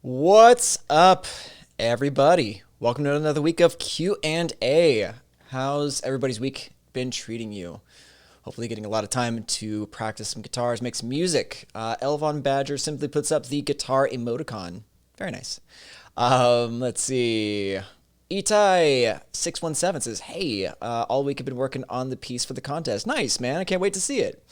What's up, everybody? Welcome to another week of Q&A. How's everybody's week been treating you? Hopefully getting a lot of time to practice some guitars, make some music. Elvon Badger simply puts up the guitar emoticon. Very nice. Let's see. Itai617 says, hey, all week I've been working on the piece for the contest. Nice, man. I can't wait to see it.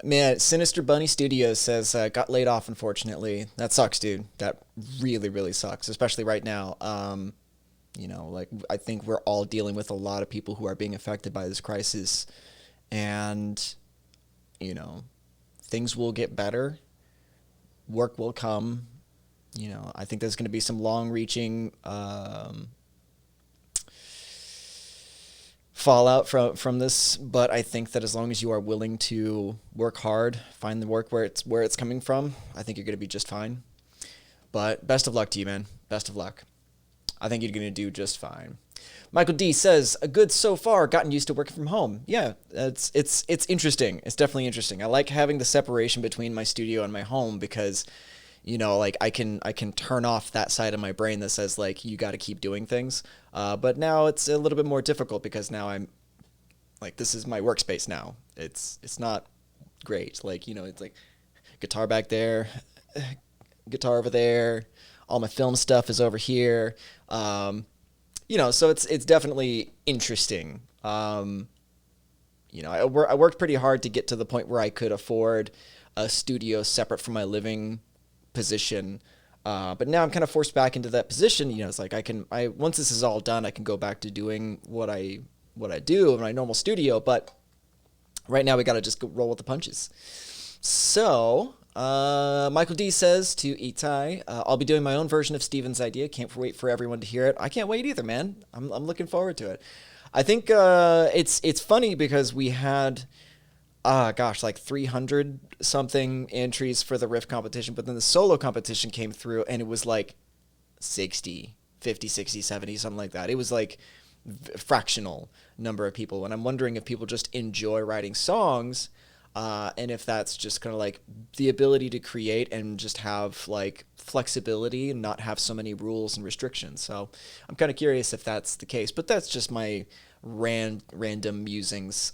Man, Sinister Bunny Studios says got laid off, unfortunately. That sucks, dude. That really, really sucks, especially right now. Like I think we're all dealing with a lot of people who are being affected by this crisis, and you know, things will get better. Work will come. I think there's going to be some long-reaching fallout from this, but I think that as long as you are willing to work hard, find the work where it's coming from, I think you're going to be just fine. But best of luck to you, man. Best of luck. I think you're going to do just fine. Michael D says, "A good so far. Gotten used to working from home. Yeah, it's interesting. It's definitely interesting. I like having the separation between my studio and my home because like I can turn off that side of my brain that says like you got to keep doing things. But now it's a little bit more difficult because now I'm like this is my workspace now. It's not great. Like it's like guitar back there, guitar over there. All my film stuff is over here. So it's definitely interesting. I worked pretty hard to get to the point where I could afford a studio separate from my living position. But now I'm kind of forced back into that position. It's like I once this is all done, I can go back to doing what I do in my normal studio. But right now we got to just roll with the punches. So, Michael D says to Itai, I'll be doing my own version of Steven's idea. Can't wait for everyone to hear it. I can't wait either, man. I'm looking forward to it. I think it's funny because we had like 300 something entries for the riff competition, but then the solo competition came through and it was like 60, 50, 60, 70, something like that. It was like fractional number of people. And I'm wondering if people just enjoy writing songs, and if that's just kind of like the ability to create and just have like flexibility and not have so many rules and restrictions. So I'm kind of curious if that's the case, but that's just my random musings.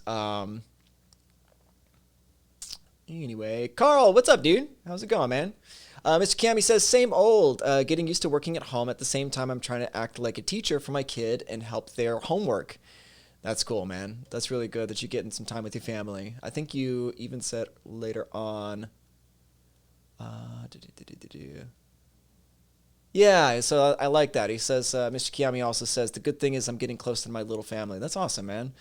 Anyway, Carl, what's up, dude? How's it going, man? Mr. Cammy says, same old. Getting used to working at home at the same time I'm trying to act like a teacher for my kid and help their homework. That's cool, man. That's really good that you're getting some time with your family. I think you even said later on. Yeah, so I like that. He says, Mr. Kiami also says, the good thing is I'm getting close to my little family. That's awesome, man.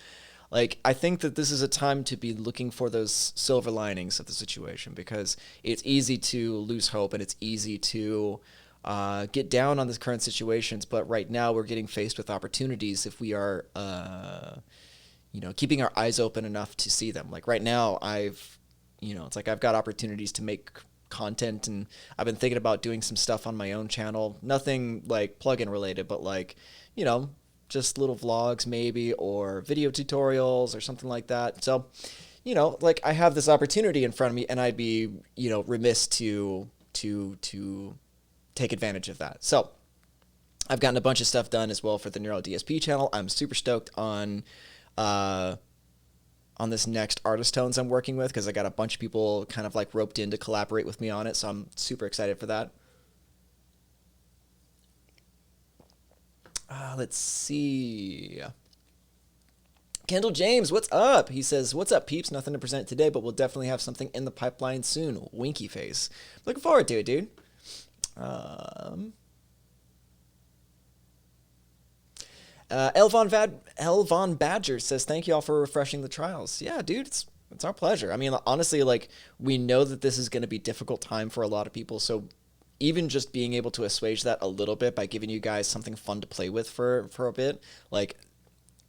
Like, I think that this is a time to be looking for those silver linings of the situation because it's easy to lose hope and it's easy to get down on the current situations. But right now, we're getting faced with opportunities if we are, keeping our eyes open enough to see them. Like right now, it's like I've got opportunities to make content and I've been thinking about doing some stuff on my own channel. Nothing like plugin related, but like, you know, just little vlogs maybe or video tutorials or something like that. So, like I have this opportunity in front of me and I'd be, remiss to take advantage of that. So, I've gotten a bunch of stuff done as well for the Neuro DSP channel. I'm super stoked on this next artist tones I'm working with because I got a bunch of people kind of like roped in to collaborate with me on it. So I'm super excited for that. Let's see. Kendall James, what's up? He says, what's up, peeps? Nothing to present today, but we'll definitely have something in the pipeline soon. Winky face. Looking forward to it, dude. Elvon Badger says, thank you all for refreshing the trials. Yeah, dude, it's our pleasure. I mean, honestly, like, we know that this is going to be a difficult time for a lot of people, so even just being able to assuage that a little bit by giving you guys something fun to play with for a bit, like,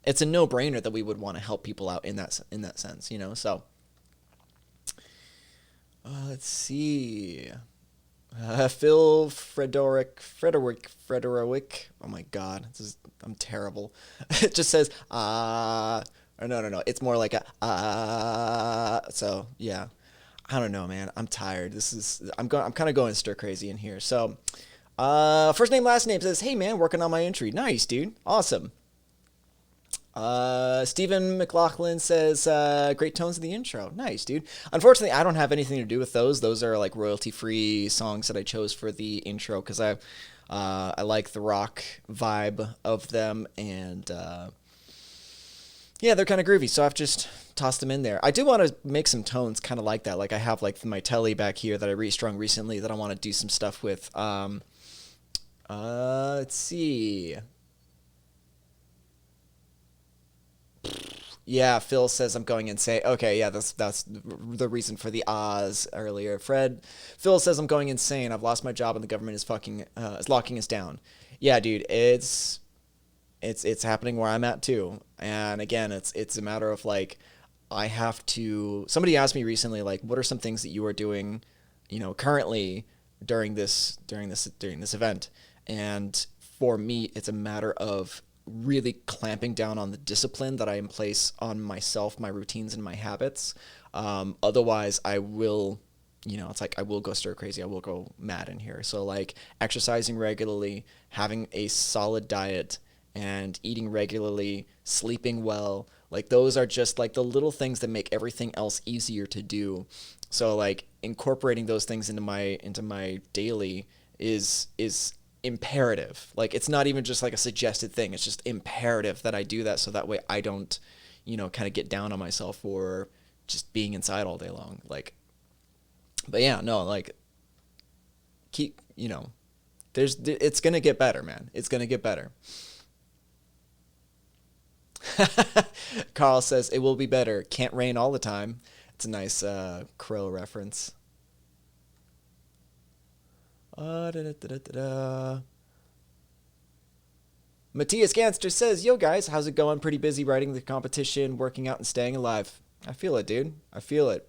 it's a no-brainer that we would want to help people out in that sense, So, let's see. Phil Frederick. Oh my God, I'm terrible. It just says or no. It's more like a. So yeah, I don't know, man. I'm tired. I'm kind of going stir crazy in here. So, first name, last name says, "Hey, man, working on my entry. Nice, dude. Awesome." Stephen McLaughlin says, "Great tones in the intro. Nice, dude." Unfortunately, I don't have anything to do with those. Those are like royalty-free songs that I chose for the intro because I like the rock vibe of them, and yeah, they're kind of groovy. So I've just tossed them in there. I do want to make some tones kind of like that. Like I have like my telly back here that I restrung recently that I want to do some stuff with. Let's see. Yeah, Phil says I'm going insane. Okay, yeah, that's the reason for the Oz earlier. Phil says I'm going insane. I've lost my job and the government is locking us down. Yeah, dude, it's happening where I'm at too. And again, it's a matter of like I have to. Somebody asked me recently, like, what are some things that you are doing, currently during this event? And for me, it's a matter of really clamping down on the discipline that I in place on myself, my routines, and my habits. Otherwise, I will, it's like I will go stir crazy. I will go mad in here. So, like, exercising regularly, having a solid diet, and eating regularly, sleeping well. Like, those are just like the little things that make everything else easier to do. So, like, incorporating those things into my daily is imperative. Like it's not even just like a suggested thing. It's just imperative that I do that so that way I don't, kind of get down on myself for just being inside all day long. Like, but yeah, no, like keep, it's going to get better, man. It's going to get better. Carl says it will be better. Can't rain all the time. It's a nice Crow reference. Da, da, da, da, da. Matthias Ganster says, "Yo guys, how's it going? Pretty busy writing the competition, working out, and staying alive." I feel it, dude. I feel it.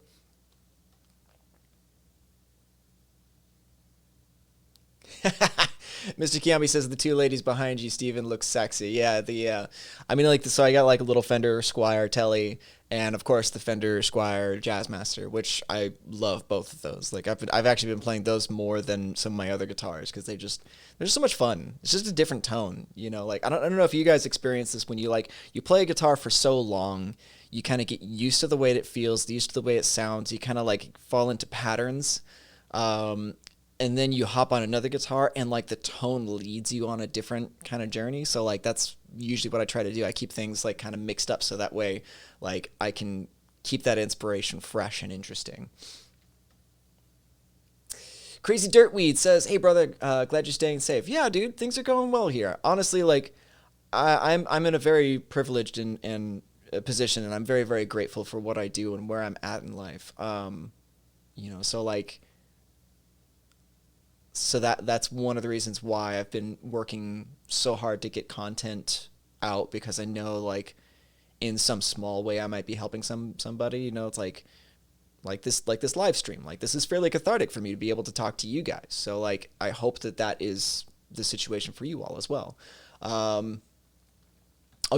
Mr. Kiami says the two ladies behind you, Steven, look sexy. Yeah, I mean, like, so I got like a little Fender Squire Telly, and of course the Fender Squire Jazzmaster, which I love both of those. Like, I've actually been playing those more than some of my other guitars because they're just so much fun. It's just a different tone, Like, I don't know if you guys experience this when you play a guitar for so long, you kind of get used to the way it feels, used to the way it sounds. You kind of like fall into patterns. Um, and then you hop on another guitar and like the tone leads you on a different kind of journey. So like that's usually what I try to do. I keep things like kind of mixed up so that way like I can keep that inspiration fresh and interesting. Crazy Dirtweed says, "Hey brother, glad you're staying safe." Yeah, dude, things are going well here. Honestly, like I'm in a very privileged and position, and I'm very very grateful for what I do and where I'm at in life. So like that's one of the reasons why I've been working so hard to get content out because I know like in some small way I might be helping somebody. It's like this live stream. Like this is fairly cathartic for me to be able to talk to you guys. So like I hope that is the situation for you all as well. I'll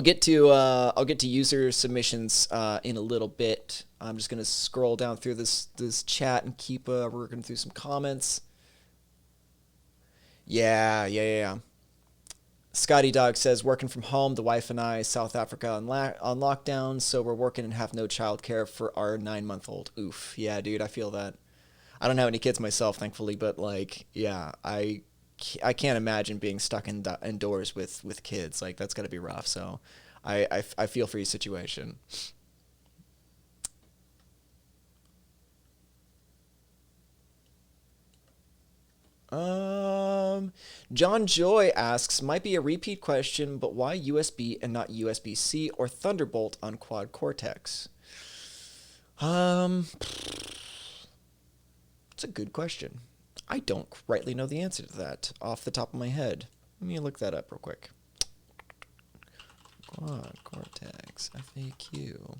get to user submissions in a little bit. I'm just gonna scroll down through this chat and keep working through some comments. Yeah, yeah, yeah, yeah. Scotty Dog says, "Working from home, the wife and I, South Africa on lockdown, so we're working and have no childcare for our 9-month-old." Oof. Yeah, dude, I feel that. I don't have any kids myself, thankfully, but like, yeah, I can't imagine being stuck indoors with kids. Like, that's got to be rough. So I feel for your situation. John Joy asks, might be a repeat question, but why USB and not USB-C or Thunderbolt on Quad Cortex? Um, it's a good question. I don't rightly know the answer to that off the top of my head. Let me look that up real quick. Quad Cortex FAQ.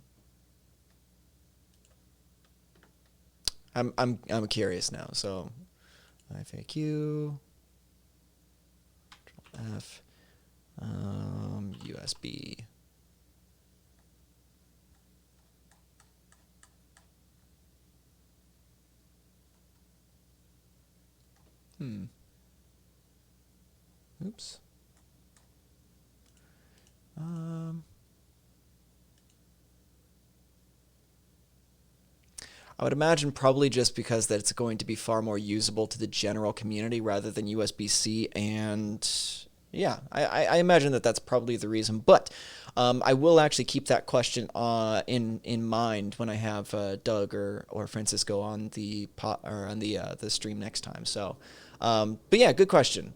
I'm curious now. So FAQ F USB. Oops. I would imagine probably just because that it's going to be far more usable to the general community rather than USB-C, and yeah, I imagine that that's probably the reason. But I will actually keep that question in mind when I have Doug or Francisco on the or on the stream next time. So, but yeah, good question.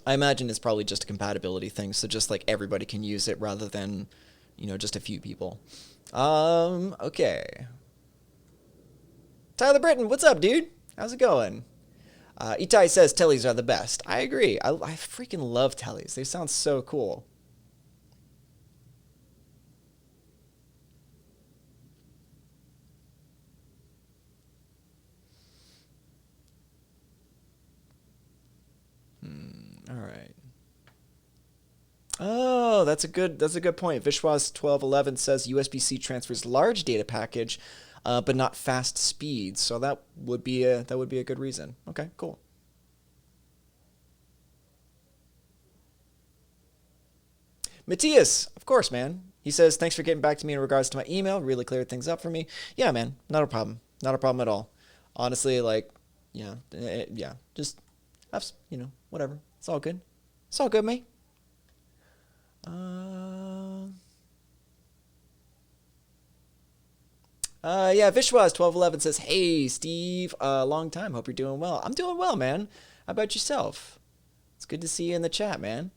I imagine it's probably just a compatibility thing, so just like everybody can use it rather than, just a few people. Okay. Tyler Britton, what's up, dude? How's it going? Itai says tellies are the best. I agree. I freaking love tellies. They sound so cool. All right. Oh, that's a good point. Vishwas 1211 says USB-C transfers large data package, but not fast speeds. So that would be a good reason. Okay, cool. Matthias, of course, man. He says thanks for getting back to me in regards to my email. Really cleared things up for me. Yeah, man, not a problem. Not a problem at all. Honestly, like, yeah, yeah, just whatever. It's all good. It's all good, mate. Uh, yeah, Vishwas 1211 says, "Hey, Steve, long time. Hope you're doing well. I'm doing well, man. How about yourself? It's good to see you in the chat, man."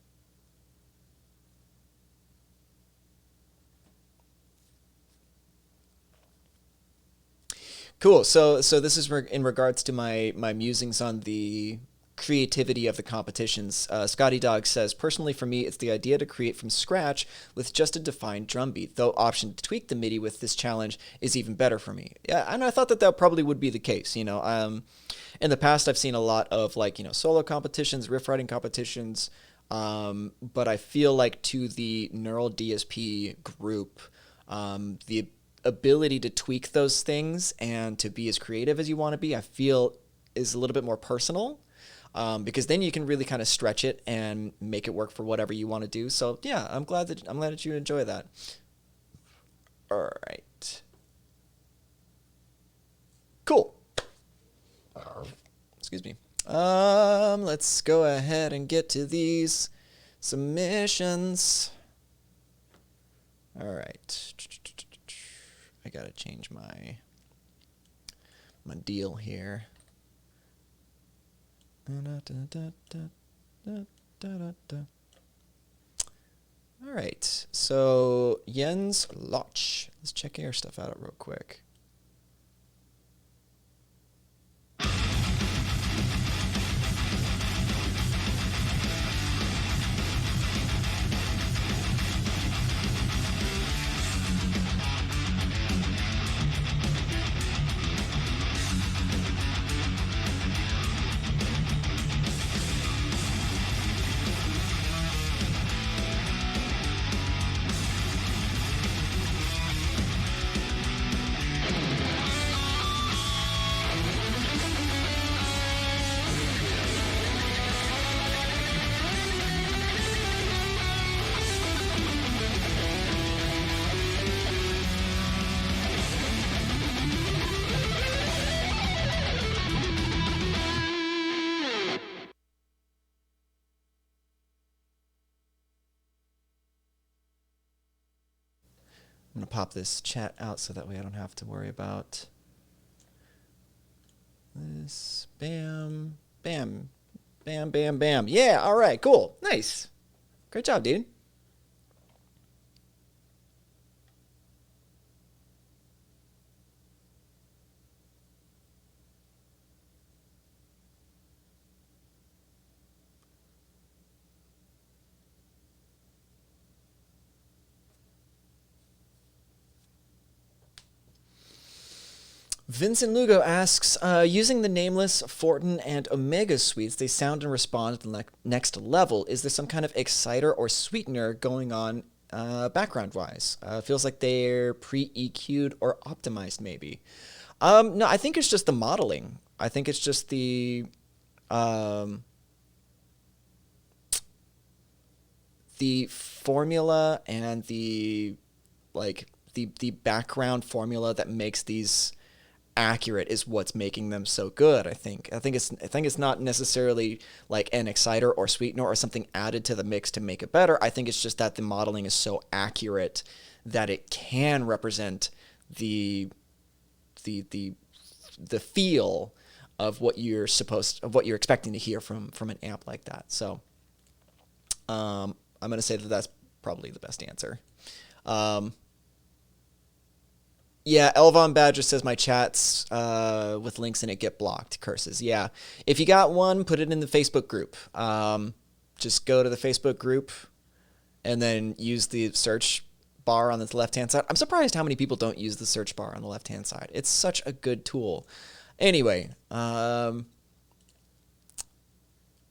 Cool. So this is in regards to my musings on the creativity of the competitions. Scotty Dog says, personally for me, it's the idea to create from scratch with just a defined drum beat. Though option to tweak the MIDI with this challenge is even better for me. Yeah, and I thought that probably would be the case. In the past I've seen a lot of like solo competitions, riff writing competitions, but I feel like to the neural DSP group, the ability to tweak those things and to be as creative as you want to be, I feel is a little bit more personal, because then you can really kind of stretch it and make it work for whatever you want to do. So yeah, I'm glad that you enjoy that. All right, cool. Excuse me. Let's go ahead and get to these submissions. All right. I gotta change my deal here. All right, so Jens Loch. Let's check your stuff out real quick. I'm going to pop this chat out so that way I don't have to worry about this. Bam, bam, bam, bam, bam. Yeah, all right, cool. Nice. Great job, dude. Vincent Lugo asks, using the nameless Fortin and Omega suites, they sound and respond at the next level. Is there some kind of exciter or sweetener going on background wise. Feels like they're pre-EQ'd or optimized maybe. No, I think it's just the modeling. I think it's just um, the formula and the background formula that makes these accurate is what's making them so good. I think it's not necessarily like an exciter or sweetener or something added to the mix to make it better. I think it's just that the modeling is so accurate that it can represent the the the feel of what you're expecting to hear from an amp like that. So I'm gonna say that that's probably the best answer. Um, Yeah, Elvon Badger says my chats with links in it get blocked. Curses. Yeah. If you got one, put it in the Facebook group. Just go to the Facebook group and then use the search bar on the left hand side. I'm surprised how many people don't use the search bar on the left hand side. It's such a good tool. Anyway,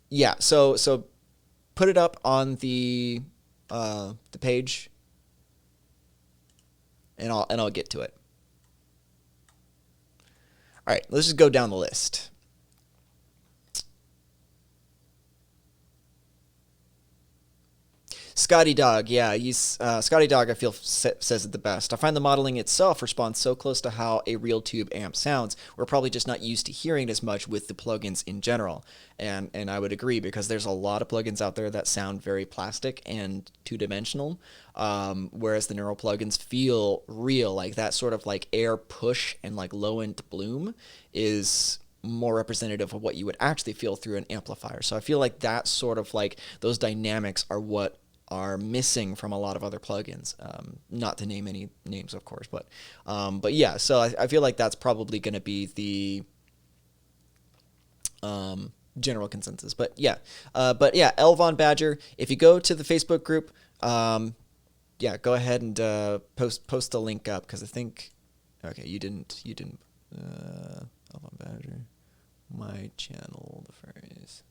yeah. So put it up on the page, and I'll get to it. All right, let's just go down the list. Scotty Dog, yeah, he's Scotty Dog. I feel says it the best. I find the modeling itself responds so close to how a real tube amp sounds. We're probably just not used to hearing it as much with the plugins in general, and I would agree because there's a lot of plugins out there that sound very plastic and two-dimensional, whereas the neural plugins feel real, like that sort of like air push and like low end bloom is more representative of what you would actually feel through an amplifier. So I feel like that sort of like those dynamics are what are missing from a lot of other plugins. Not to name any names, of course, but yeah. So I feel like that's probably going to be the general consensus. But yeah, Elvon Badger. If you go to the Facebook group, yeah, go ahead and post the link up because I think okay, you didn't Elvon Badger, my channel, the phrase.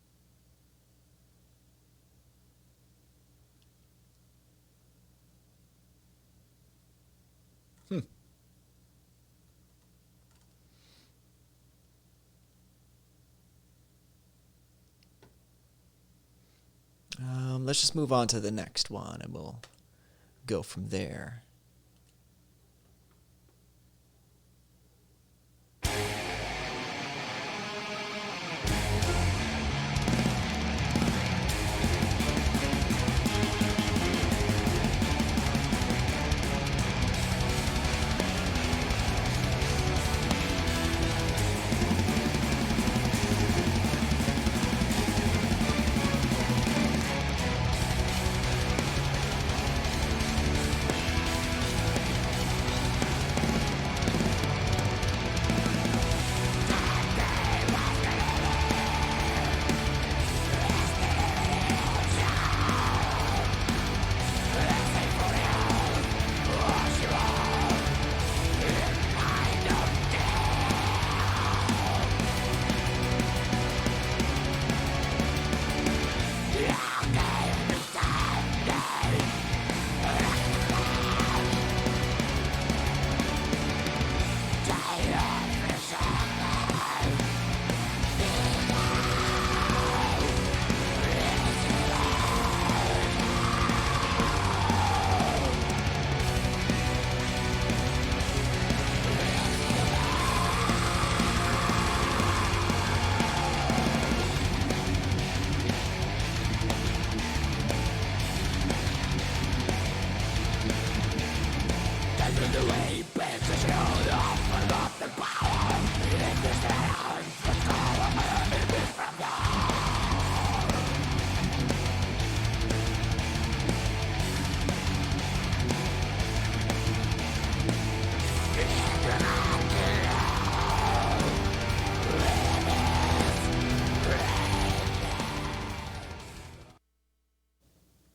Let's just move on to the next one and we'll go from there.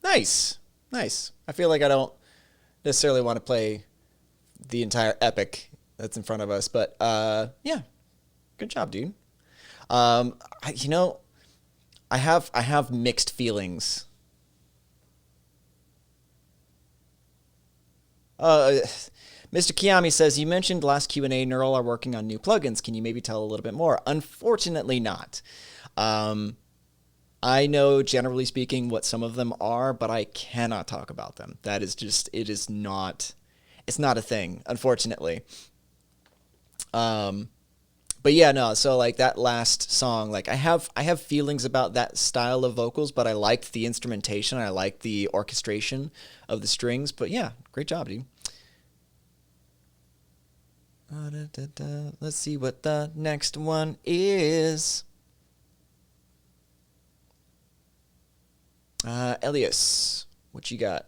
Nice. Nice. I feel like I don't necessarily want to play the entire epic that's in front of us, but yeah, good job, dude. I, you know, I have mixed feelings. Uh, Mr. Kiami says, you mentioned last Q&A Neural are working on new plugins. Can you maybe tell a little bit more? Unfortunately not. Um, I know, generally speaking, what some of them are, but I cannot talk about them. That is just, it is not, it's not a thing, unfortunately. Um, but yeah, no, so like that last song, like I have feelings about that style of vocals, but I liked the instrumentation, I liked the orchestration of the strings, but yeah, great job, dude. Let's see what the next one is. Elias, what you got?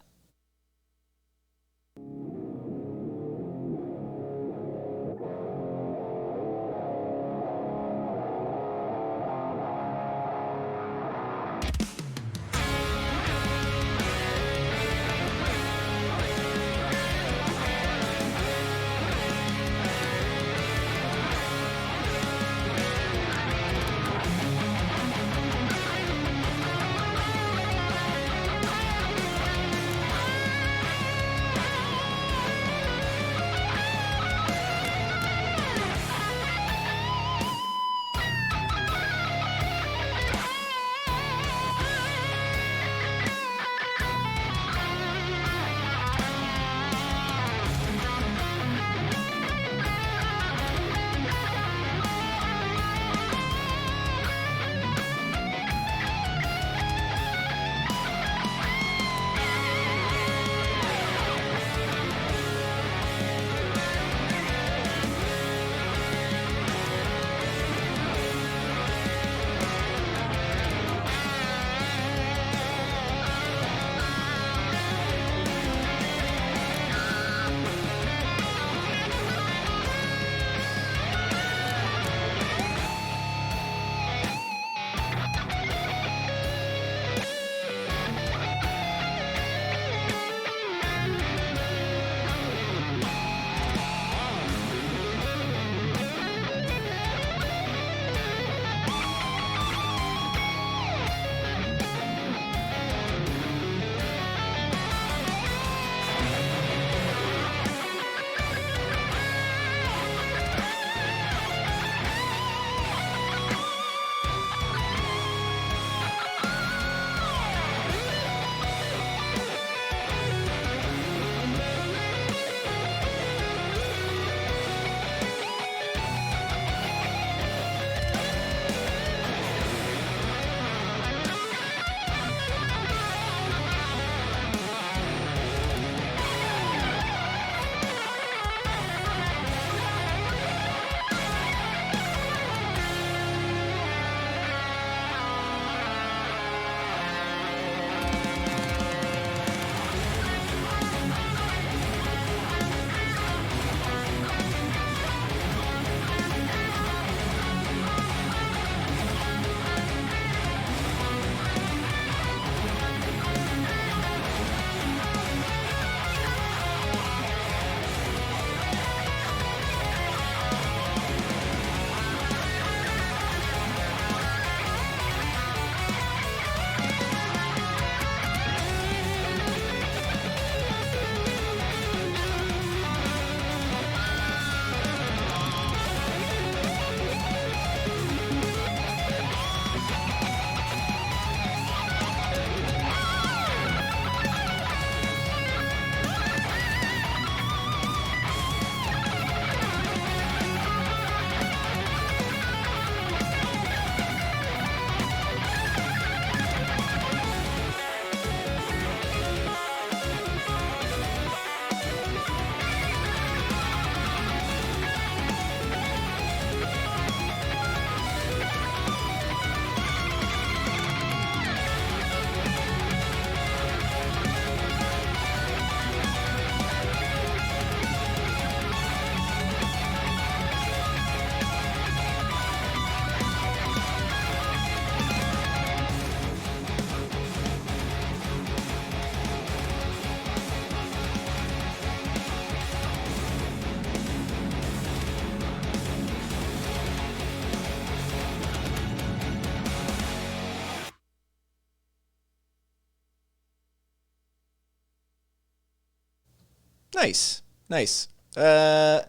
Nice, nice. I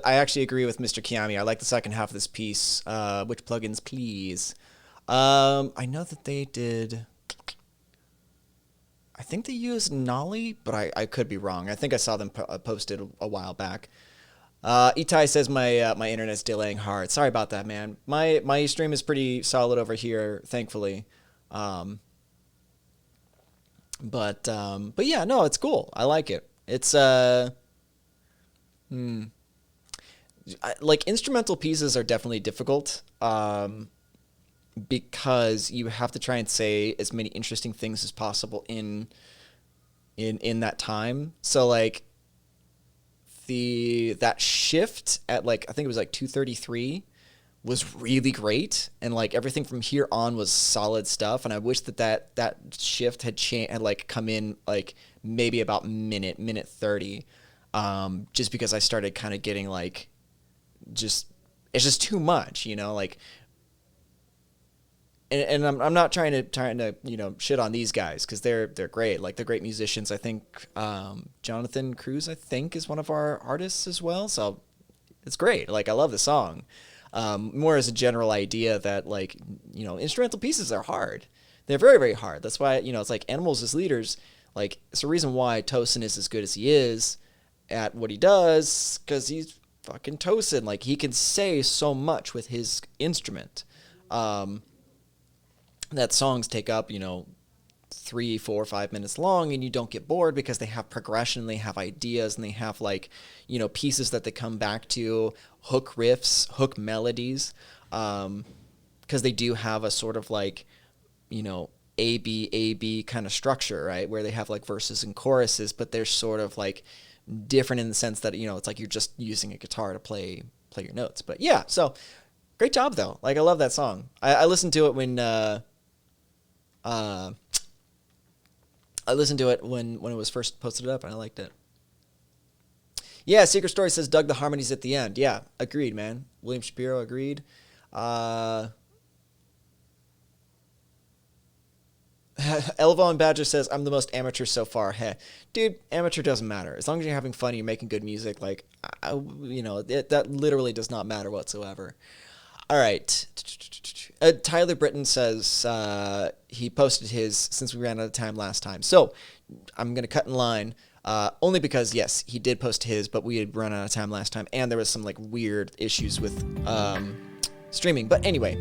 actually agree with Mr. Kiami. I like the second half of this piece. Which plugins, please? I know that they did. I think they used Nolly, but I could be wrong. I think I saw them posted a while back. Itai says my internet's delaying hard. Sorry about that, man. My stream is pretty solid over here, thankfully. Um, but yeah, no, it's cool. I like it. It's like instrumental pieces are definitely difficult. Because you have to try and say as many interesting things as possible in that time. So like that shift at like I think it was like 2:33 was really great, and like everything from here on was solid stuff. And I wish that shift had like come in like maybe about minute 30, just because I started kind of getting like just it's just too much, like. And I'm not trying to shit on these guys because they're great, like they're great musicians. I think Jonathan Cruz I think is one of our artists as well, so it's great. Like I love the song. More as a general idea that like instrumental pieces are hard. They're very very hard. That's why it's like Animals as leaders. Like it's the reason why Tosin is as good as he is at what he does, because he's fucking Tosin. Like he can say so much with his instrument. That songs take up, 3, 4, 5 minutes long, and you don't get bored because they have progression, they have ideas, and they have like, pieces that they come back to, hook riffs, hook melodies, because they do have a sort of like, A B kind of structure, right? Where they have like verses and choruses, but they're sort of like different in the sense that, it's like you're just using a guitar to play your notes. But yeah, so great job though. Like I love that song. I listened to it when I listened to it when it was first posted up, and I liked it. Yeah, Secret Story says dug the harmonies at the end. Yeah, agreed, man. William Shapiro agreed. Elvo and Badger says I'm the most amateur so far. Heh, dude, amateur doesn't matter as long as you're having fun, you're making good music. Like, that literally does not matter whatsoever. All right. Tyler Britton says he posted his since we ran out of time last time. So I'm going to cut in line only because, yes, he did post his, but we had run out of time last time, and there was some like weird issues with streaming. But anyway.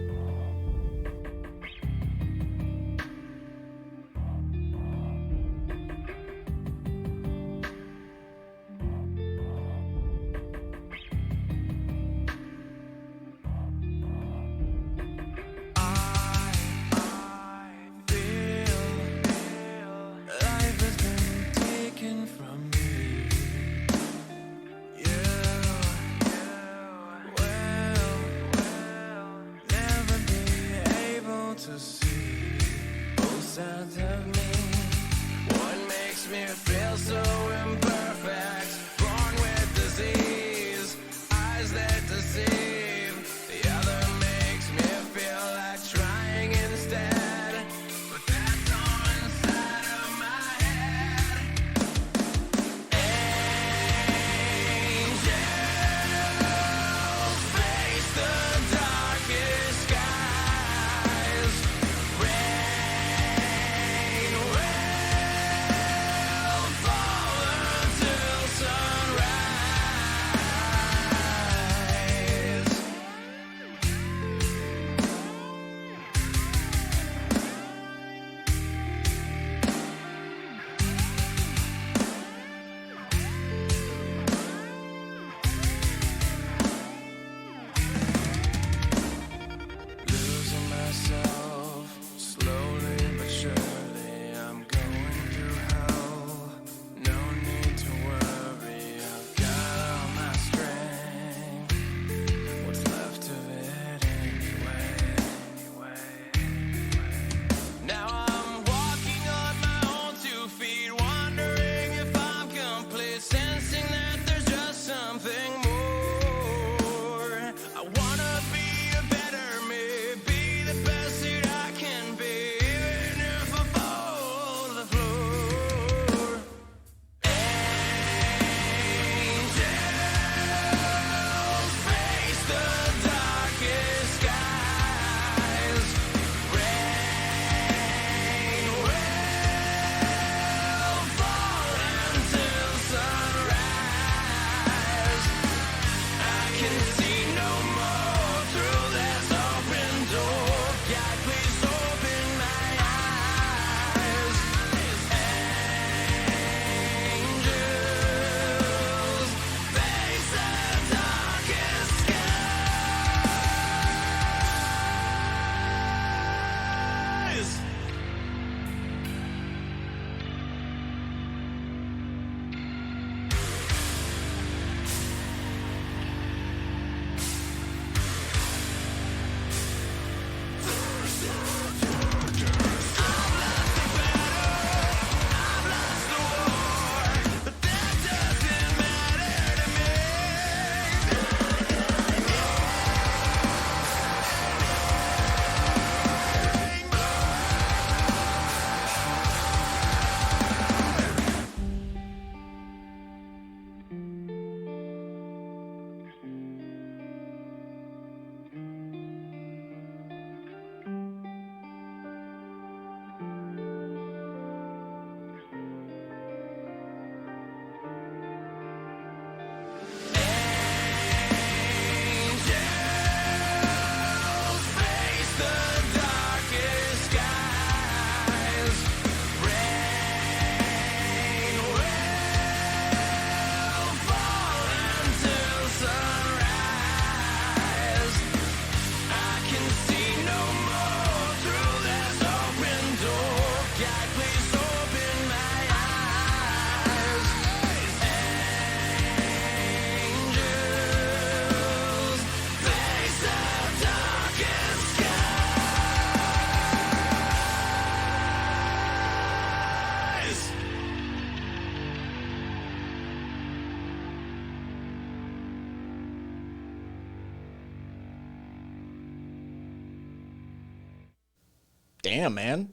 damn, man,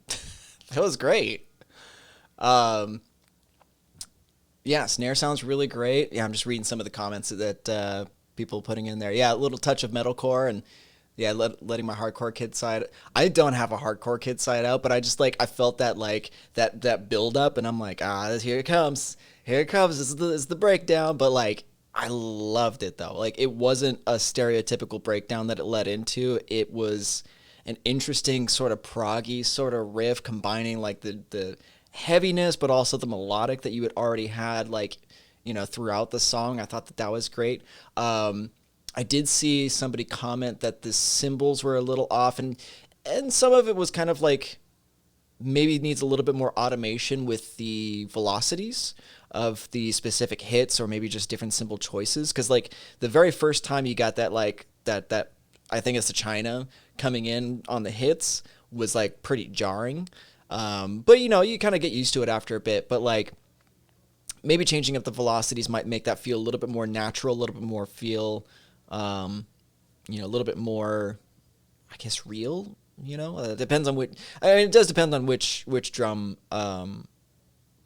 that was great. Um, yeah, snare sounds really great. Yeah, I'm just reading some of the comments that people putting in there. Yeah, a little touch of metalcore and yeah, letting my hardcore kid side. I don't have a hardcore kid side out, but I just like I felt that like that build up, and I'm like, here it comes, here it comes. This is the breakdown. But like, I loved it though. Like, it wasn't a stereotypical breakdown that it led into. It was an interesting sort of proggy sort of riff, combining like the heaviness, but also the melodic that you had already had like throughout the song. I thought that that was great. I did see somebody comment that the cymbals were a little off, and some of it was kind of like maybe needs a little bit more automation with the velocities of the specific hits, or maybe just different cymbal choices. Because like the very first time you got that like that I think it's the China coming in on the hits was like pretty jarring. But you kind of get used to it after a bit. But like maybe changing up the velocities might make that feel a little bit more natural, a little bit more feel, a little bit more, I guess, real. It depends on which. I mean, it does depend on which drum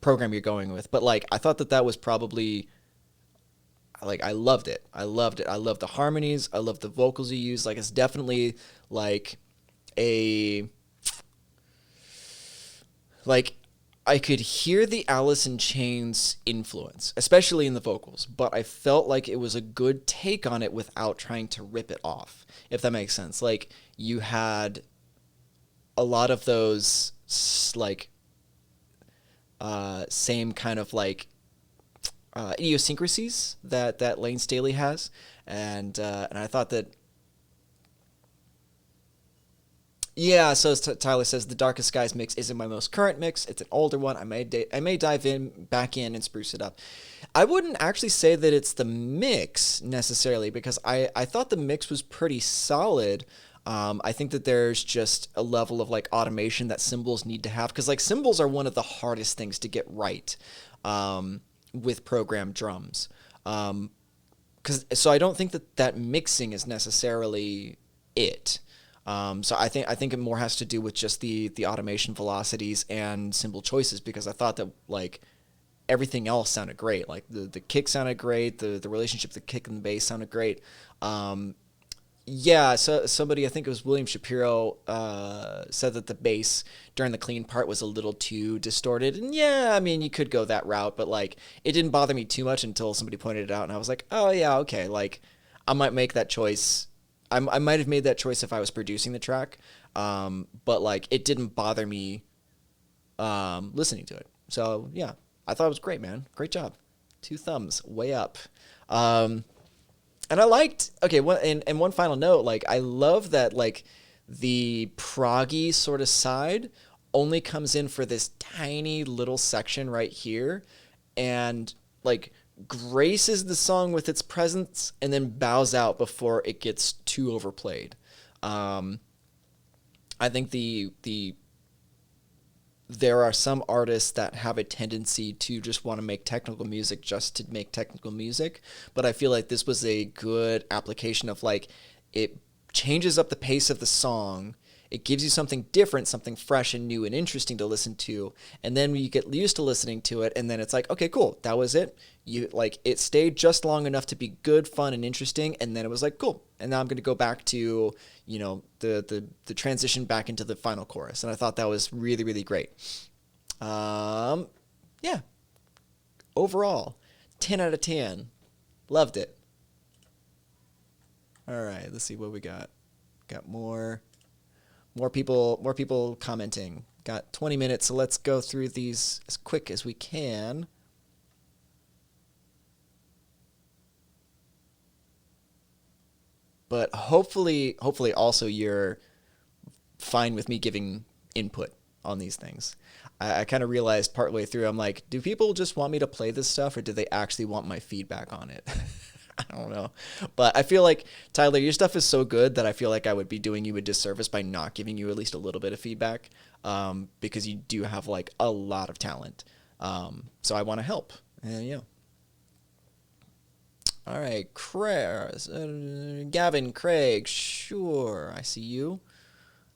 program you're going with. But like, I thought that that was probably like I loved it. I loved it. I loved the harmonies. I loved the vocals you used. Like, it's definitely like a like I could hear the Alice in Chains influence, especially in the vocals, but I felt like it was a good take on it without trying to rip it off, if that makes sense. Like, you had a lot of those like same kind of like idiosyncrasies that Lane Staley has, and I thought that. Yeah, so as Tyler says, the Darkest Skies mix isn't my most current mix. It's an older one. I may dive back in and spruce it up. I wouldn't actually say that it's the mix necessarily, because I thought the mix was pretty solid. I think that there's just a level of like automation that cymbals need to have, because like cymbals are one of the hardest things to get right with programmed drums. So I don't think that mixing is necessarily it. So I think it more has to do with just the automation velocities and cymbal choices, because I thought that like everything else sounded great. Like the kick sounded great, the relationship, the kick and the bass sounded great. Yeah, so somebody, I think it was William Shapiro, said that the bass during the clean part was a little too distorted. And yeah, I mean, you could go that route, but like it didn't bother me too much until somebody pointed it out, and I was like, oh yeah, okay, like I might make that choice. I might have made that choice if I was producing the track, but like it didn't bother me listening to it. So yeah, I thought it was great, man. Great job. 2 thumbs, way up. And I liked, okay, and one final note, like I love that like the proggy sort of side only comes in for this tiny little section right here, and like graces the song with its presence and then bows out before it gets too overplayed. I think there are some artists that have a tendency to just want to make technical music just to make technical music, but I feel like this was a good application of like it changes up the pace of the song. It gives you something different, something fresh and new and interesting to listen to. And then you get used to listening to it, and then it's like, okay, cool, that was it. You like it stayed just long enough to be good, fun, and interesting, and then it was like, cool. And now I'm gonna go back to, the transition back into the final chorus. And I thought that was really, really great. Yeah. Overall, 10 out of 10. Loved it. All right, let's see what we got. Got more people commenting. Got 20 minutes, so let's go through these as quick as we can. But hopefully also you're fine with me giving input on these things. I kind of realized partway through, I'm like, do people just want me to play this stuff, or do they actually want my feedback on it? I don't know. But I feel like, Tyler, your stuff is so good that I feel like I would be doing you a disservice by not giving you at least a little bit of feedback, because you do have like a lot of talent. So I want to help. Yeah. All right, Gavin, Craig, sure, I see you.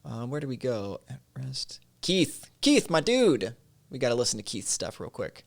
Where do we go? At rest. Keith, my dude. We got to listen to Keith's stuff real quick.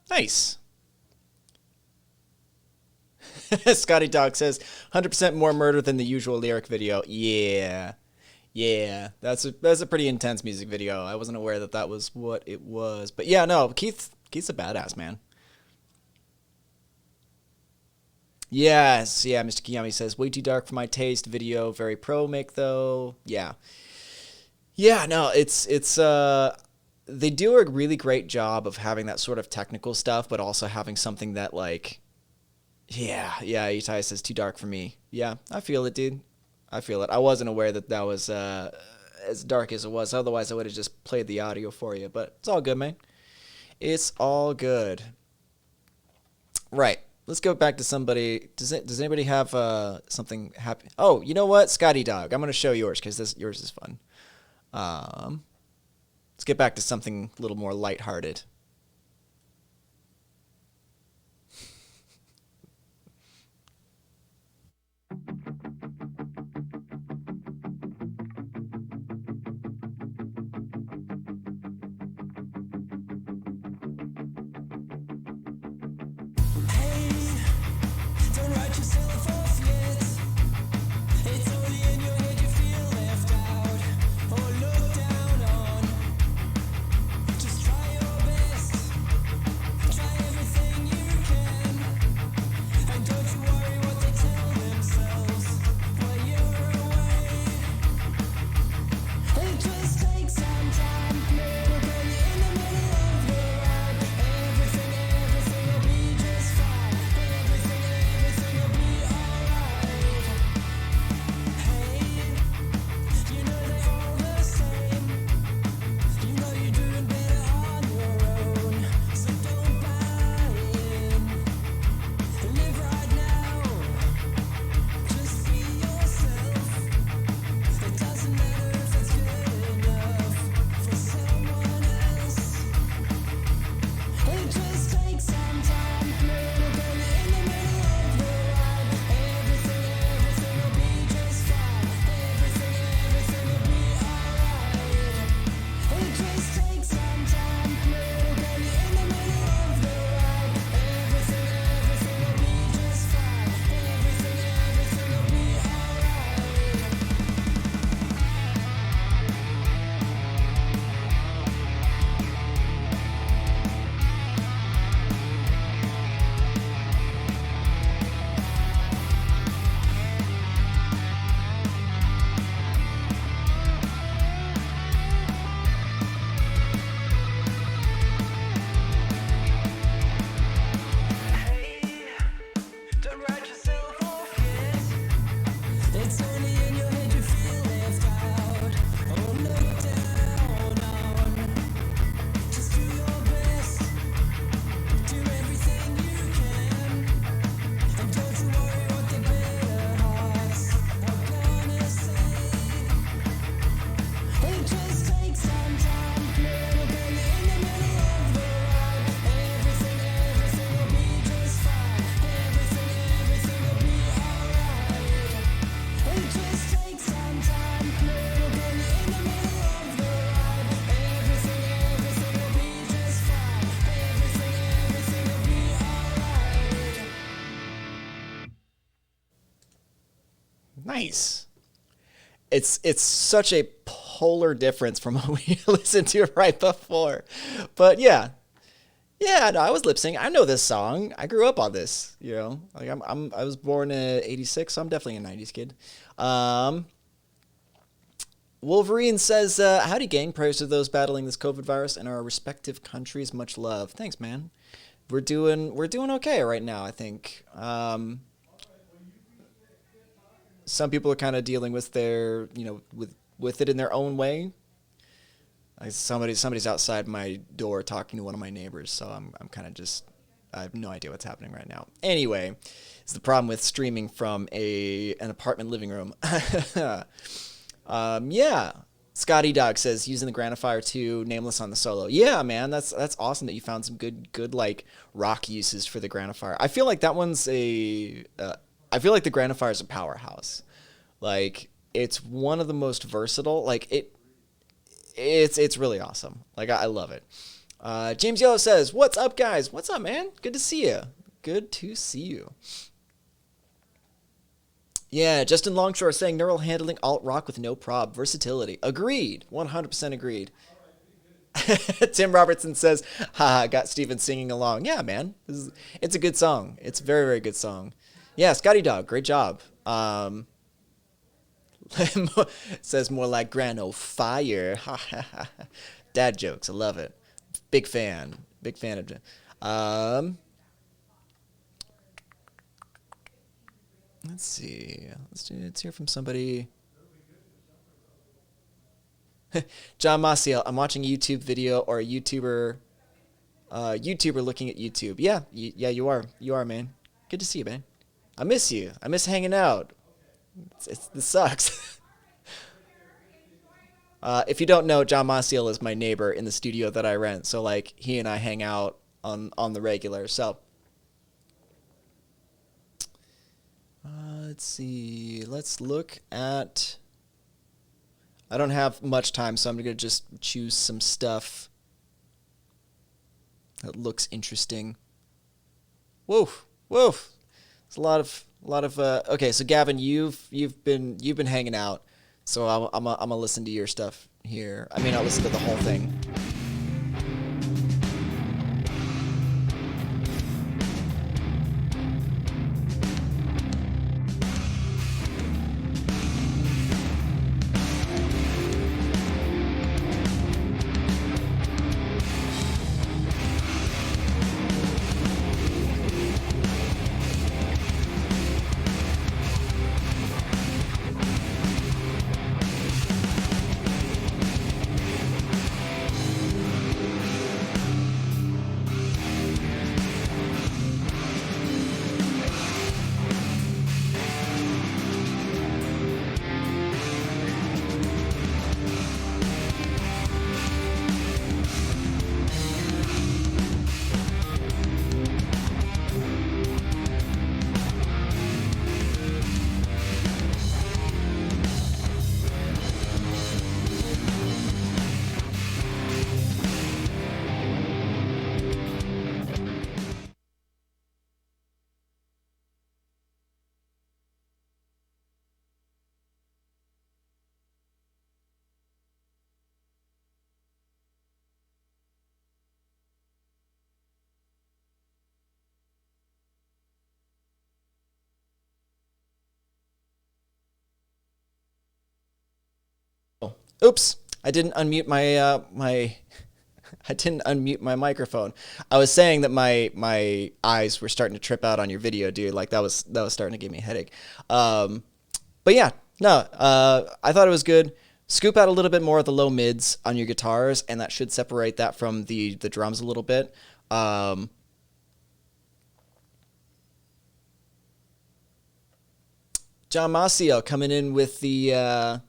Nice. Scotty Dog says 100% more murder than the usual lyric video. Yeah. Yeah, that's a pretty intense music video. I wasn't aware that that was what it was. But yeah, no, Keith's a badass, man. Yes, yeah, Mr. Kiyami says way too dark for my taste. Video very pro make though. Yeah. Yeah, no, it's they do a really great job of having that sort of technical stuff, but also having something that like yeah, Itai says too dark for me. Yeah, I feel it, dude. I feel it. I wasn't aware that that was as dark as it was. Otherwise, I would have just played the audio for you. But it's all good, man. It's all good. Right. Let's go back to somebody. Does anybody have something happy? Oh, you know what, Scotty Dog. I'm gonna show yours because this yours is fun. Um, let's get back to something a little more lighthearted. Nice. It's such a polar difference from what we listened to right before. But yeah. Yeah, no, I was lip syncing. I know this song. I grew up on this, you know. Like I was born in '86, so I'm definitely a '90s kid. Um Wolverine says, "Howdy, gang. Prayers to those battling this COVID virus in our respective countries. Much love. Thanks, man. We're doing okay right now. I think. Some people are kind of dealing with their, with it in their own way. Like somebody's outside my door talking to one of my neighbors, so I'm kind of just I have no idea what's happening right now. Anyway, it's the problem with streaming from an apartment living room. Yeah. Scotty Dog says using the Grandifier 2 nameless on the solo. Yeah, man, that's awesome that you found some good like rock uses for the Grandifier. I feel like that one's I feel like the Grandifier is a powerhouse. Like it's one of the most versatile. Like it's really awesome. Like I love it. James Yellow says, "What's up, guys? What's up, man? Good to see you. Good to see you." Yeah, Justin Longshore saying neural handling alt rock with no prob versatility. Agreed, 100% agreed. Tim Robertson says, "Haha, got Steven singing along." Yeah, man, it's a good song. It's a very very good song. Yeah, Scotty Dog, great job. Says more like Grano Fire. Dad jokes, I love it. Big fan, big fan of it. Let's see. Let's hear from somebody. John Maciel, I'm watching a YouTube video or a YouTuber looking at YouTube. Yeah, yeah, you are. You are, man. Good to see you, man. I miss you. I miss hanging out. This sucks. If you don't know, John Maciel is my neighbor in the studio that I rent. So like he and I hang out on the regular. So let's see. Let's look at. I don't have much time, so I'm gonna just choose some stuff that looks interesting. Whoa, whoa! It's a lot of. Okay, so Gavin, you've been hanging out, so I'm gonna listen to your stuff here. I may not listen to the whole thing. Oops, I didn't unmute my I didn't unmute my microphone. I was saying that my eyes were starting to trip out on your video, dude. Like that was starting to give me a headache. Um, but yeah, no, I thought it was good. Scoop out a little bit more of the low mids on your guitars, and that should separate that from the drums a little bit. Um, John Masio coming in with the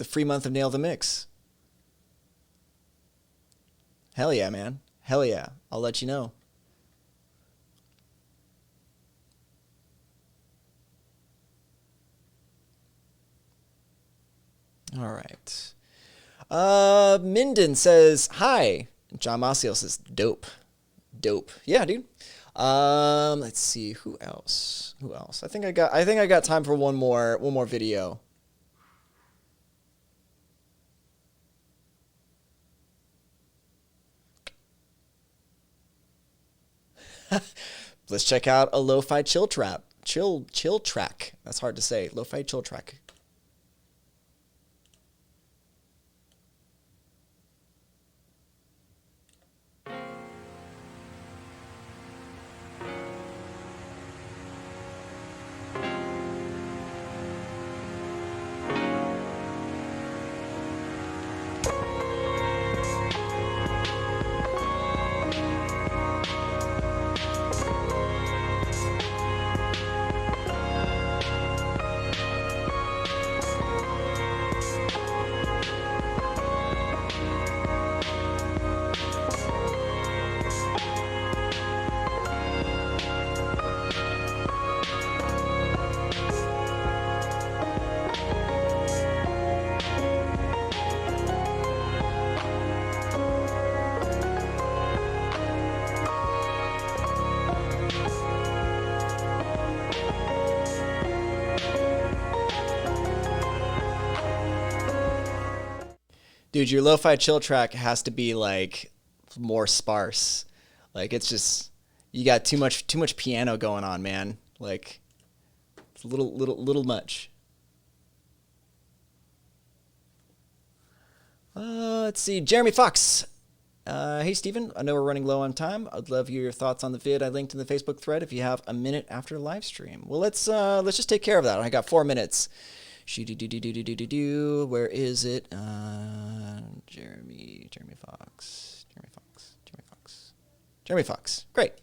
free month of Nail the Mix. Hell yeah, man. Hell yeah. I'll let you know. All right. Minden says, "Hi." John Masio says, "Dope. Dope." Yeah, dude. Let's see, who else? Who else? I think I got time for one more video. Let's check out a lo-fi chill trap. Chill track. That's hard to say. Lo-fi chill track. Dude, your lo-fi chill track has to be like more sparse. Like it's just you got too much piano going on, man. Like it's a little much. Let's see. Jeremy Fox. Hey Steven, I know we're running low on time. I'd love your thoughts on the vid I linked in the Facebook thread if you have a minute after live stream. Well, let's just take care of that. I got 4 minutes. Shoo-doo-doo-doo-doo-doo-doo. Where is it? Jeremy Fox. Jeremy Fox. Great.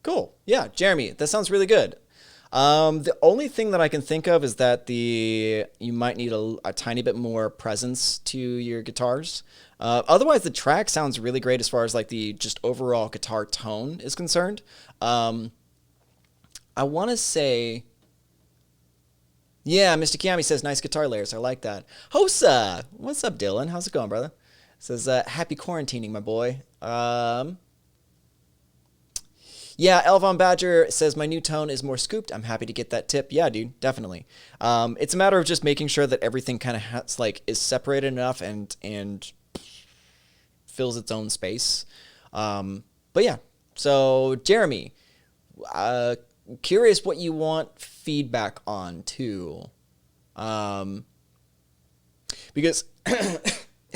Cool. Yeah, Jeremy, that sounds really good. The only thing that I can think of is that the you might need a tiny bit more presence to your guitars. Otherwise, the track sounds really great as far as like the just overall guitar tone is concerned. Um, I want to say, yeah, Mr. Kiami says nice guitar layers. I like that. Hosa, what's up, Dylan? How's it going, brother? Says happy quarantining, my boy. Yeah, Elvon Badger says my new tone is more scooped. I'm happy to get that tip. Yeah, dude, definitely. It's a matter of just making sure that everything kind of has like is separated enough and fills its own space. But yeah, so Jeremy, uh, curious what you want feedback on too. Um, because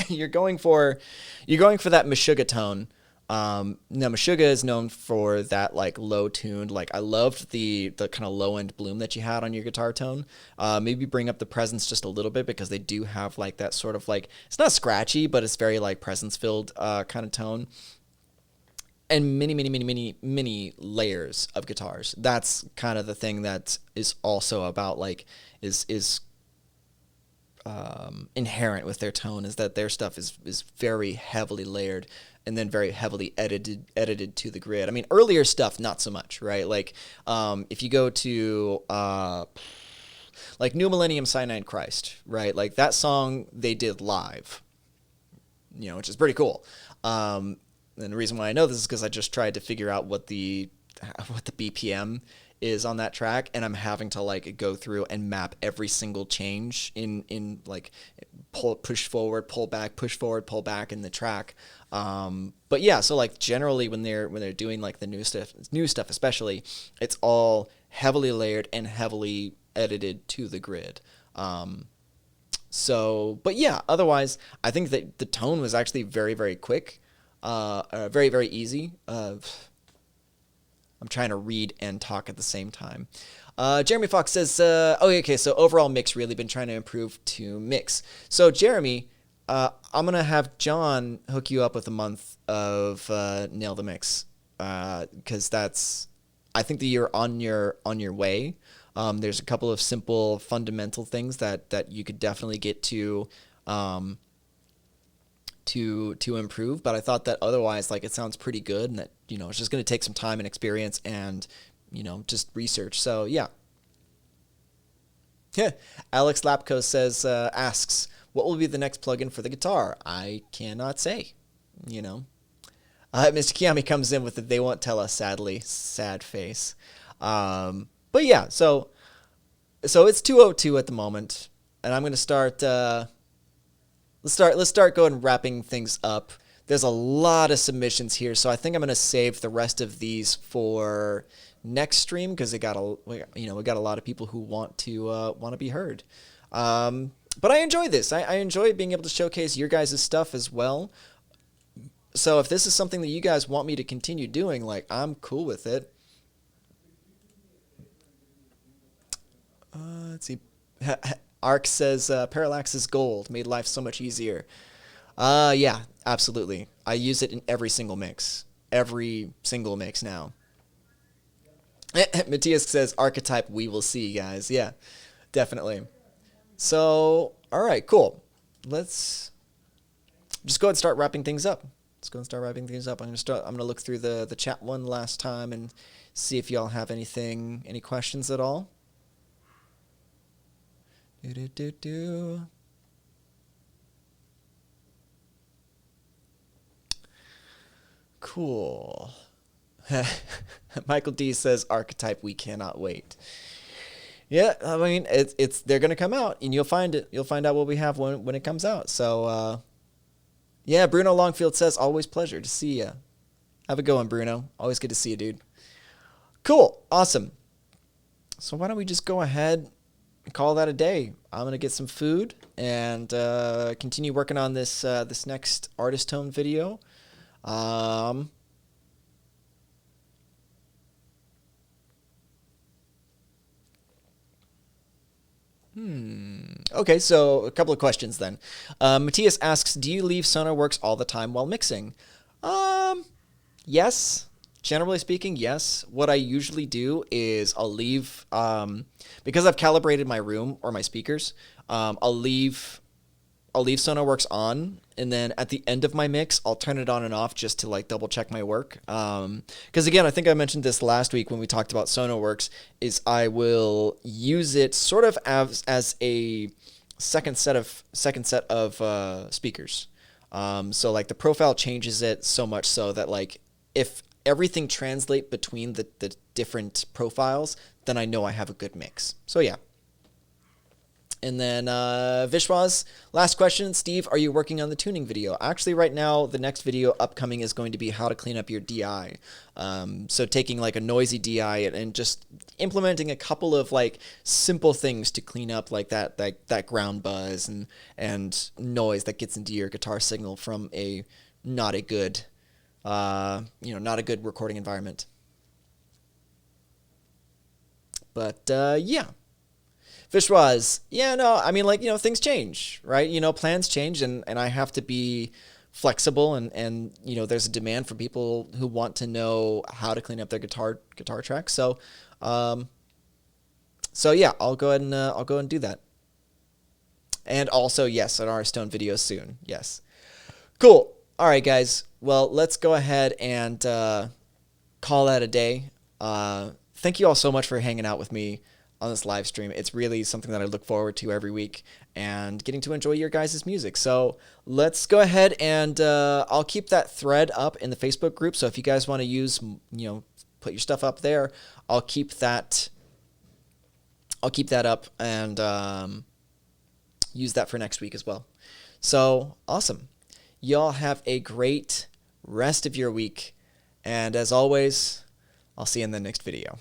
you're going for that Meshuggah tone. Now Meshuggah is known for that like low tuned, like I loved the kind of low end bloom that you had on your guitar tone. Maybe bring up the presence just a little bit because they do have like that sort of like, it's not scratchy, but it's very like presence filled kind of tone. And many layers of guitars. That's kind of the thing that is also about like is inherent with their tone, is that their stuff is very heavily layered and then very heavily edited to the grid. I mean, earlier stuff not so much, right? Like if you go to like New Millennium Cyanide Christ, right? Like that song they did live, which is pretty cool. And the reason why I know this is because I just tried to figure out what the BPM is on that track, and I'm having to like go through and map every single change in like push forward, pull back, push forward, pull back in the track. But yeah, so like generally when they're doing like the new stuff especially, it's all heavily layered and heavily edited to the grid. So, but yeah, otherwise I think that the tone was actually very, very quick, very, very easy. I'm trying to read and talk at the same time. Jeremy Fox says, okay, so overall mix, really been trying to improve to mix. So Jeremy, I'm going to have John hook you up with a month of Nail the Mix, because I think that you're on your way. There's a couple of simple fundamental things that you could definitely get to improve, but I thought that otherwise, like, it sounds pretty good, and that, it's just going to take some time and experience and, just research. So yeah. Alex Lapko says, asks, what will be the next plugin for the guitar? I cannot say, Mr. Kiami comes in with the, they won't tell us, sadly, sad face. But yeah, so it's 2:02 at the moment, and I'm going to start, Let's start going and wrapping things up. There's a lot of submissions here, so I think I'm gonna save the rest of these for next stream because we got a lot of people who want to be heard. But I enjoy this. I enjoy being able to showcase your guys' stuff as well. So if this is something that you guys want me to continue doing, like, I'm cool with it. Let's see. Ark says, Parallax is gold, made life so much easier. Yeah, absolutely. I use it in every single mix. Every single mix now. Matthias says, archetype, we will see, guys. Yeah, definitely. So, all right, cool. Let's just go ahead and start wrapping things up. I'm gonna look through the chat one last time and see if y'all have any questions at all. Cool. Michael D says, archetype, we cannot wait. Yeah, I mean, they're gonna come out, and you'll find out what we have when it comes out. So yeah, Bruno Longfield says, always pleasure to see you. Have a good one, Bruno. Always good to see you, dude. Cool, awesome. So why don't we just go ahead and call that a day? I'm gonna get some food and continue working on this next artist tone video. Okay, so a couple of questions then. Matthias asks, do you leave SonarWorks all the time while mixing? Yes. Generally speaking, yes. What I usually do is I'll leave, because I've calibrated my room or my speakers, I'll leave SonarWorks on, and then at the end of my mix, I'll turn it on and off just to like double check my work. Because again, I think I mentioned this last week when we talked about SonarWorks, is I will use it sort of as a second set of speakers. So like the profile changes it so much so that like if everything translate between the different profiles, then I know I have a good mix. So yeah. And then Vishwas, last question. Steve, are you working on the tuning video? Actually, right now, the next video upcoming is going to be how to clean up your DI. So taking like a noisy DI and just implementing a couple of like simple things to clean up like that ground buzz and noise that gets into your guitar signal from a not a good not a good recording environment. But yeah. Vishwas, yeah, no, I mean, like, things change, right? Plans change, and I have to be flexible, and there's a demand for people who want to know how to clean up their guitar tracks. So yeah, I'll go ahead and do that. And also, yes, an R Stone video soon. Yes, cool. All right, guys. Well, let's go ahead and call that a day. Thank you all so much for hanging out with me on this live stream. It's really something that I look forward to every week, and getting to enjoy your guys' music. So let's go ahead and I'll keep that thread up in the Facebook group. So if you guys want to use, put your stuff up there, I'll keep that up and use that for next week as well. So awesome. Y'all have a great rest of your week. And as always, I'll see you in the next video.